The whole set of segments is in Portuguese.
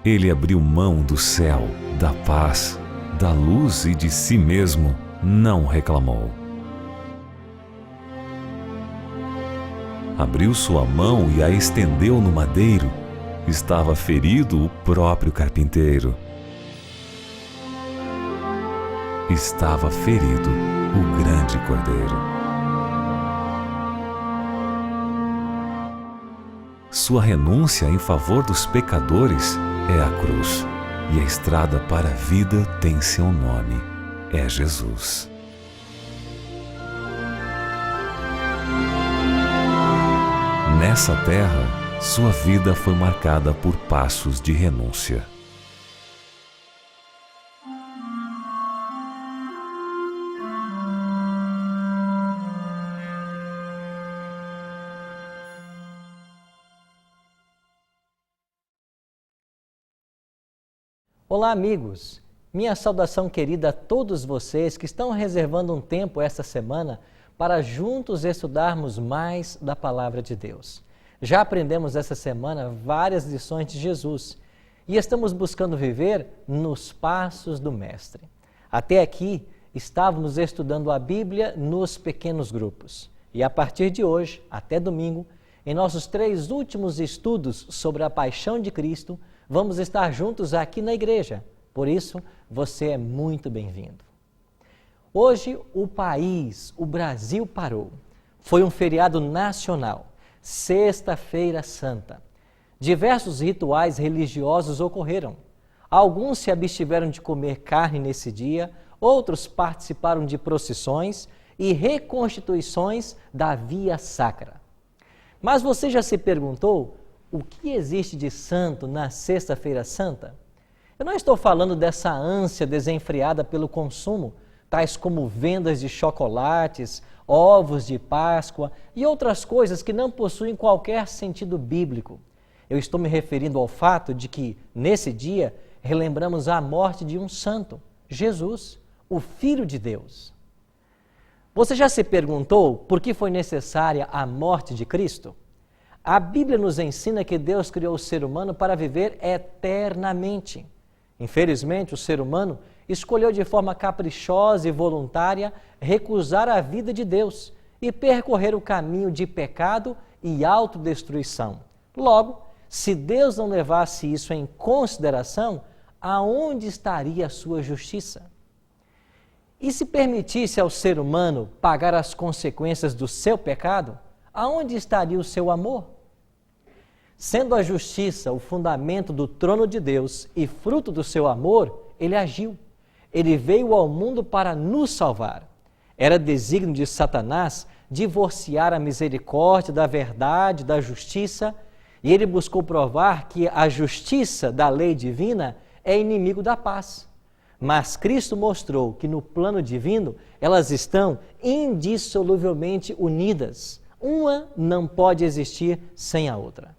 Ele abriu mão do céu, da paz, da luz e de si mesmo não reclamou. Abriu sua mão e a estendeu no madeiro. Estava ferido o próprio carpinteiro. Estava ferido o grande Cordeiro. Sua renúncia em favor dos pecadores é a cruz, e a estrada para a vida tem seu nome, é Jesus. Nessa terra, sua vida foi marcada por passos de renúncia. Olá, amigos! Minha saudação querida a todos vocês que estão reservando um tempo esta semana para juntos estudarmos mais da Palavra de Deus. Já aprendemos essa semana várias lições de Jesus e estamos buscando viver nos passos do Mestre. Até aqui, estávamos estudando a Bíblia nos pequenos grupos. E a partir de hoje, até domingo, em nossos 3 últimos estudos sobre a paixão de Cristo, vamos estar juntos aqui na igreja. Por isso, você é muito bem-vindo. Hoje, o país, o Brasil, parou. Foi um feriado nacional, Sexta-feira Santa. Diversos rituais religiosos ocorreram. Alguns se abstiveram de comer carne nesse dia, outros participaram de procissões e reconstituições da Via Sacra. Mas você já se perguntou o que existe de santo na Sexta-feira Santa? Eu não estou falando dessa ânsia desenfreada pelo consumo, tais como vendas de chocolates, ovos de Páscoa e outras coisas que não possuem qualquer sentido bíblico. Eu estou me referindo ao fato de que, nesse dia, relembramos a morte de um santo, Jesus, o Filho de Deus. Você já se perguntou por que foi necessária a morte de Cristo? A Bíblia nos ensina que Deus criou o ser humano para viver eternamente. Infelizmente, o ser humano escolheu de forma caprichosa e voluntária recusar a vida de Deus e percorrer o caminho de pecado e autodestruição. Logo, se Deus não levasse isso em consideração, aonde estaria a sua justiça? E se permitisse ao ser humano pagar as consequências do seu pecado, aonde estaria o seu amor? Sendo a justiça o fundamento do trono de Deus e fruto do seu amor, ele agiu. Ele veio ao mundo para nos salvar. Era desígnio de Satanás divorciar a misericórdia da verdade, da justiça, e ele buscou provar que a justiça da lei divina é inimigo da paz. Mas Cristo mostrou que no plano divino elas estão indissoluvelmente unidas. Uma não pode existir sem a outra.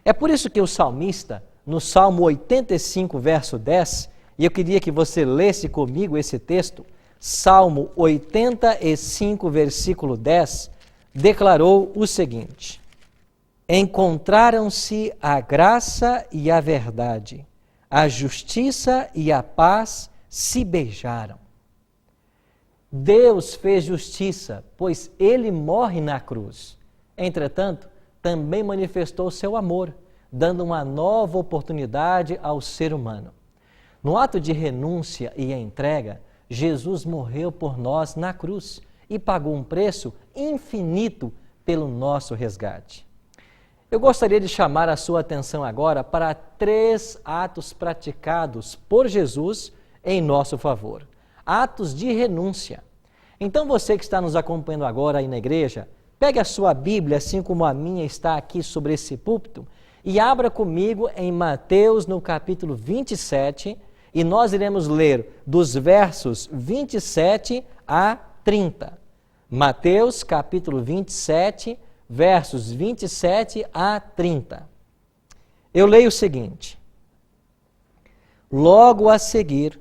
É por isso que o salmista, no Salmo 85, verso 10, e eu queria que você lesse comigo esse texto, Salmo 85, versículo 10, declarou o seguinte: encontraram-se a graça e a verdade, a justiça e a paz se beijaram. Deus fez justiça, pois ele morre na cruz. Entretanto, também manifestou seu amor, dando uma nova oportunidade ao ser humano. No ato de renúncia e entrega, Jesus morreu por nós na cruz e pagou um preço infinito pelo nosso resgate. Eu gostaria de chamar a sua atenção agora para 3 atos praticados por Jesus em nosso favor. Atos de renúncia. Então você que está nos acompanhando agora aí na igreja, pegue a sua Bíblia, assim como a minha está aqui sobre esse púlpito, e abra comigo em Mateus no capítulo 27, e nós iremos ler dos versos 27 a 30. Mateus capítulo 27, versos 27 a 30. Eu leio o seguinte: logo a seguir,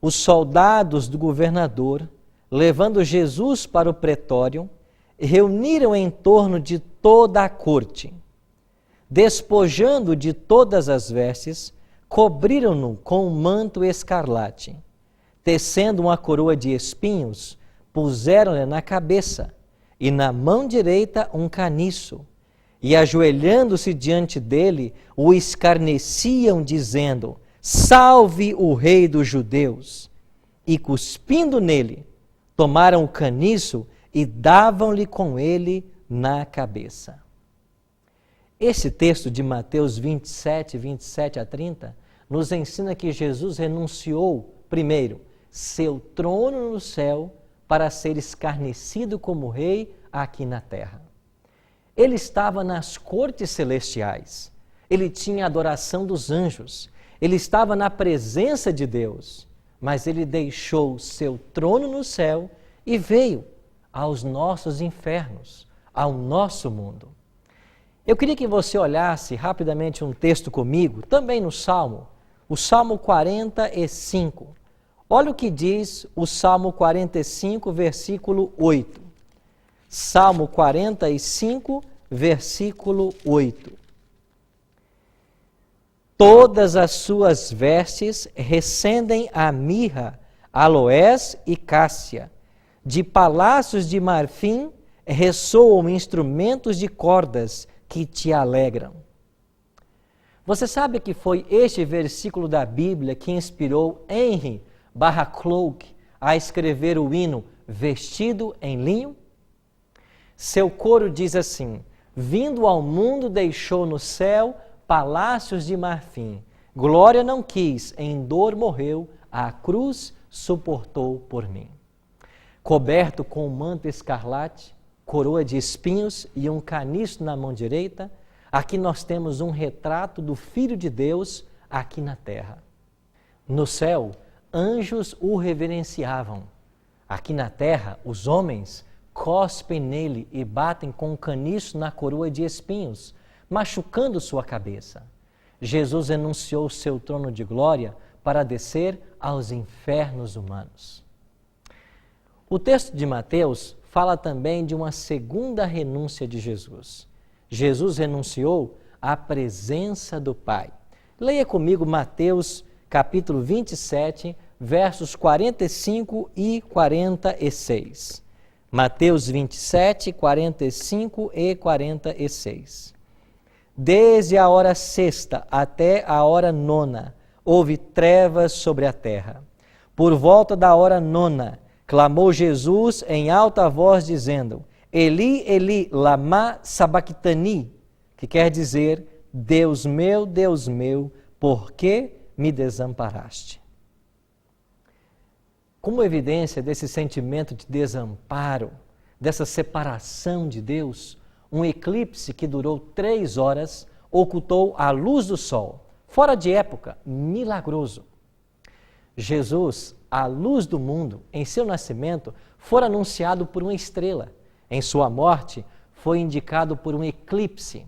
os soldados do governador, levando Jesus para o pretório, reuniram em torno de toda a corte. Despojando de todas as vestes, cobriram-no com um manto escarlate. Tecendo uma coroa de espinhos, puseram-lhe na cabeça, e na mão direita um caniço. E ajoelhando-se diante dele, o escarneciam, dizendo: Salve o Rei dos Judeus! E cuspindo nele, tomaram o caniço e davam-lhe com ele na cabeça. Esse texto de Mateus 27, 27 a 30, nos ensina que Jesus renunciou, primeiro, seu trono no céu para ser escarnecido como rei aqui na terra. Ele estava nas cortes celestiais, ele tinha a adoração dos anjos, ele estava na presença de Deus, mas ele deixou seu trono no céu e veio aos nossos infernos, ao nosso mundo. Eu queria que você olhasse rapidamente um texto comigo, também no Salmo, o Salmo 45. Olha o que diz o Salmo 45, versículo 8. Salmo 45, versículo 8. Todas as suas vestes recendem a mirra, aloés e cássia. De palácios de marfim ressoam instrumentos de cordas que te alegram. Você sabe que foi este versículo da Bíblia que inspirou Henry Barraclough a escrever o hino Vestido em Linho? Seu coro diz assim: vindo ao mundo deixou no céu palácios de marfim. Glória não quis, em dor morreu, a cruz suportou por mim. Coberto com um manto escarlate, coroa de espinhos e um caniço na mão direita, aqui nós temos um retrato do Filho de Deus aqui na terra. No céu, anjos o reverenciavam. Aqui na terra, os homens cospem nele e batem com um caniço na coroa de espinhos, machucando sua cabeça. Jesus renunciou seu trono de glória para descer aos infernos humanos. O texto de Mateus fala também de uma segunda renúncia de Jesus. Jesus renunciou à presença do Pai. Leia comigo Mateus capítulo 27, versos 45 e 46. Mateus 27, 45 e 46. Desde a hora sexta até a hora nona, houve trevas sobre a terra. Por volta da hora nona, clamou Jesus em alta voz, dizendo: Eli, Eli, lama sabachthani, que quer dizer: Deus meu, por que me desamparaste? Como evidência desse sentimento de desamparo, dessa separação de Deus, um eclipse que durou 3 horas ocultou a luz do sol, fora de época, milagroso. Jesus, a luz do mundo, em seu nascimento, fora anunciado por uma estrela. Em sua morte, foi indicado por um eclipse.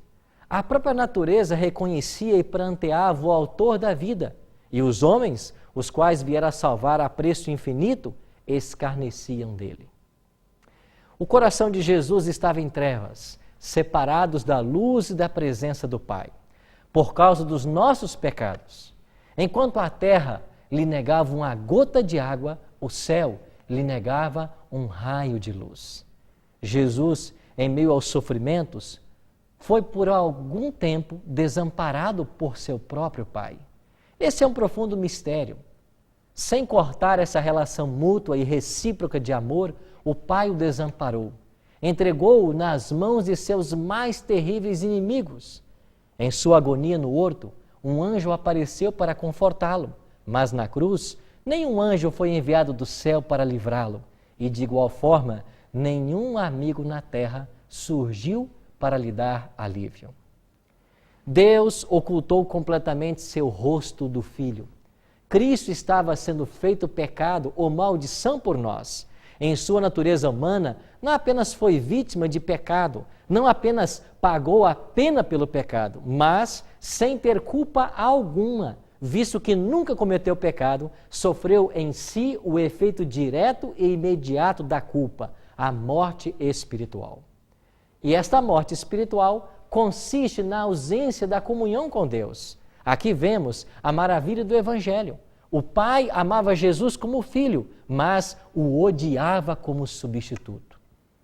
A própria natureza reconhecia e pranteava o autor da vida, e os homens, os quais vieram a salvar a preço infinito, escarneciam dele. O coração de Jesus estava em trevas, separados da luz e da presença do Pai, por causa dos nossos pecados. Enquanto a terra lhe negava uma gota de água, o céu lhe negava um raio de luz. Jesus, em meio aos sofrimentos, foi por algum tempo desamparado por seu próprio Pai. Esse é um profundo mistério. Sem cortar essa relação mútua e recíproca de amor, o Pai o desamparou. Entregou-o nas mãos de seus mais terríveis inimigos. Em sua agonia no horto, um anjo apareceu para confortá-lo, mas na cruz, nenhum anjo foi enviado do céu para livrá-lo. E de igual forma, nenhum amigo na terra surgiu para lhe dar alívio. Deus ocultou completamente seu rosto do Filho. Cristo estava sendo feito pecado ou maldição por nós. Em sua natureza humana, não apenas foi vítima de pecado, não apenas pagou a pena pelo pecado, mas, sem ter culpa alguma, visto que nunca cometeu pecado, sofreu em si o efeito direto e imediato da culpa, a morte espiritual. E esta morte espiritual consiste na ausência da comunhão com Deus. Aqui vemos a maravilha do Evangelho. O pai amava Jesus como filho, mas o odiava como substituto.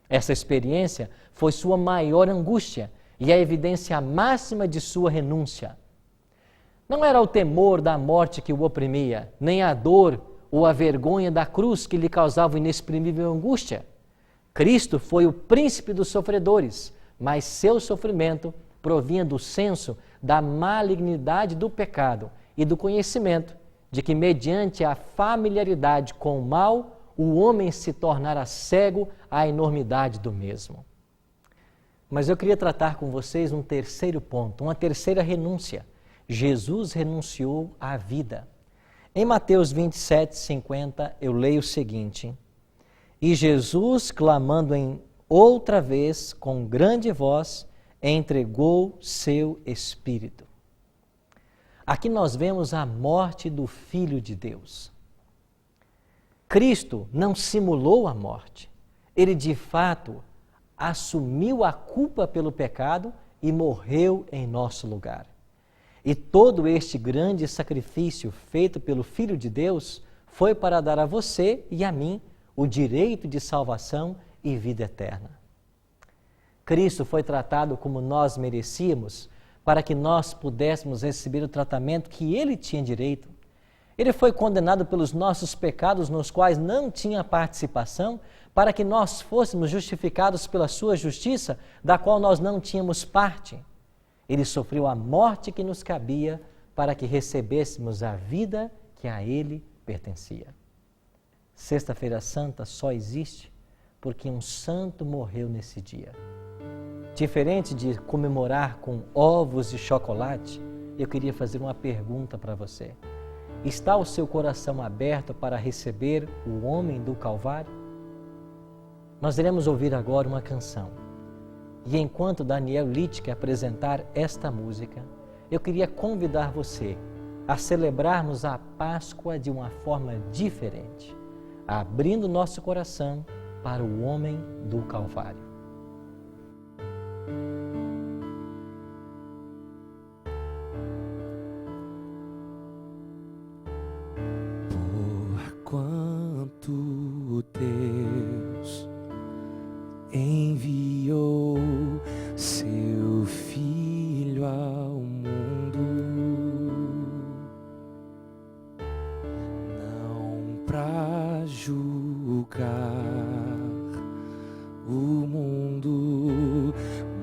Essa experiência foi sua maior angústia e a evidência máxima de sua renúncia. Não era o temor da morte que o oprimia, nem a dor ou a vergonha da cruz que lhe causava inexprimível angústia. Cristo foi o príncipe dos sofredores, mas seu sofrimento provinha do senso da malignidade do pecado e do conhecimento de que, mediante a familiaridade com o mal, o homem se tornara cego à enormidade do mesmo. Mas eu queria tratar com vocês um terceiro ponto, uma terceira renúncia. Jesus renunciou à vida. Em Mateus 27:50, eu leio o seguinte: E Jesus, clamando em outra vez com grande voz, entregou seu espírito. Aqui nós vemos a morte do Filho de Deus. Cristo não simulou a morte. Ele, de fato, assumiu a culpa pelo pecado e morreu em nosso lugar. E todo este grande sacrifício feito pelo Filho de Deus foi para dar a você e a mim o direito de salvação e vida eterna. Cristo foi tratado como nós merecíamos para que nós pudéssemos receber o tratamento que Ele tinha direito. Ele foi condenado pelos nossos pecados nos quais não tinha participação, para que nós fôssemos justificados pela sua justiça, da qual nós não tínhamos parte. Ele sofreu a morte que nos cabia para que recebêssemos a vida que a Ele pertencia. Sexta-feira Santa só existe porque um santo morreu nesse dia. Diferente de comemorar com ovos e chocolate, eu queria fazer uma pergunta para você. Está o seu coração aberto para receber o homem do Calvário? Nós iremos ouvir agora uma canção. E enquanto Daniel Littke apresentar esta música, eu queria convidar você a celebrarmos a Páscoa de uma forma diferente, abrindo nosso coração para o homem do Calvário. Quanto Deus enviou seu Filho ao mundo, não para julgar o mundo,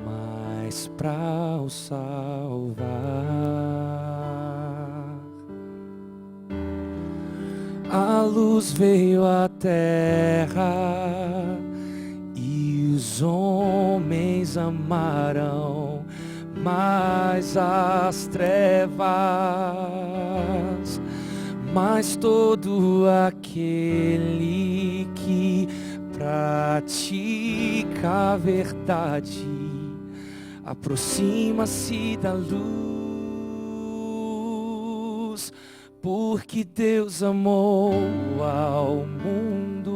mas para o salvar. A luz veio à terra e os homens amaram mais as trevas, mas todo aquele que pratica a verdade aproxima-se da luz. Porque Deus amou ao mundo,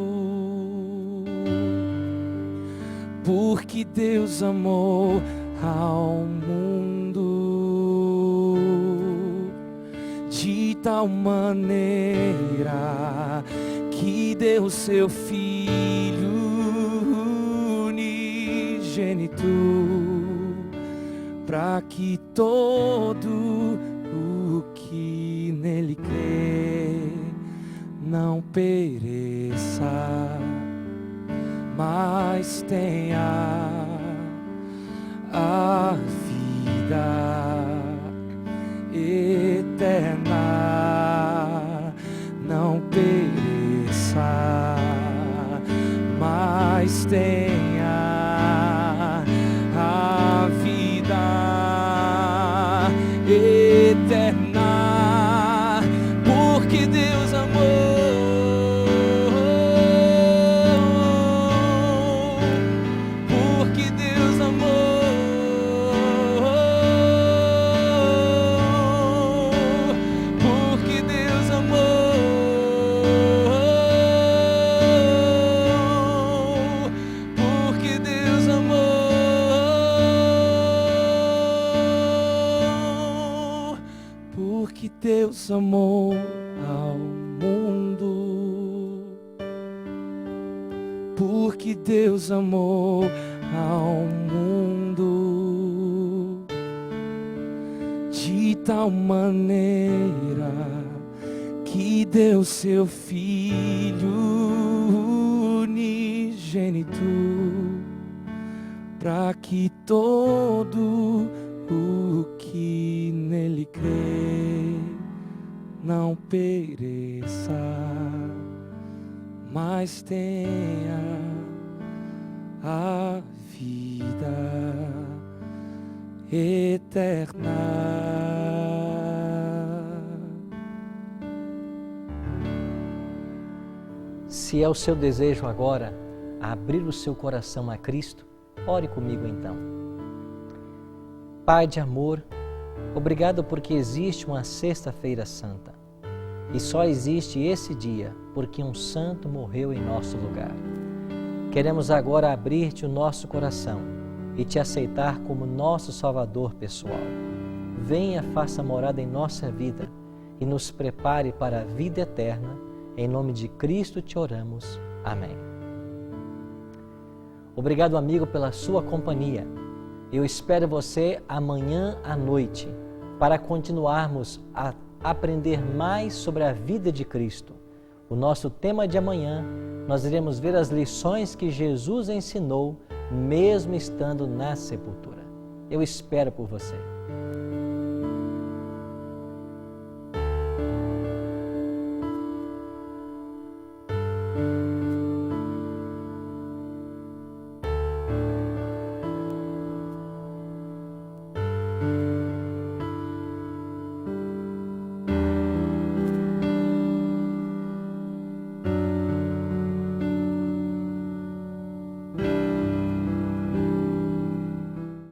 porque Deus amou ao mundo, de tal maneira que deu seu Filho unigênito, para que todo o que nele crê não pereça, mas tenha a vida eterna. Não pereça, mas tenha a vida eterna. Porque Deus amou, porque Deus amou, porque Deus amou, porque Deus amou. Porque Deus amou ao mundo. Porque Deus amou ao mundo de tal maneira que deu seu Filho unigênito, para que todo o que nele crê não pereça, mas tenha a vida eterna. Se é o seu desejo agora abrir o seu coração a Cristo, ore comigo então. Pai de amor, obrigado porque existe uma Sexta-feira Santa. E só existe esse dia porque um santo morreu em nosso lugar. Queremos agora abrir-te o nosso coração e te aceitar como nosso Salvador pessoal. Venha, faça morada em nossa vida e nos prepare para a vida eterna. Em nome de Cristo te oramos. Amém. Obrigado, amigo, pela sua companhia. Eu espero você amanhã à noite para continuarmos a aprender mais sobre a vida de Cristo. O nosso tema de amanhã, nós iremos ver as lições que Jesus ensinou, mesmo estando na sepultura. Eu espero por você.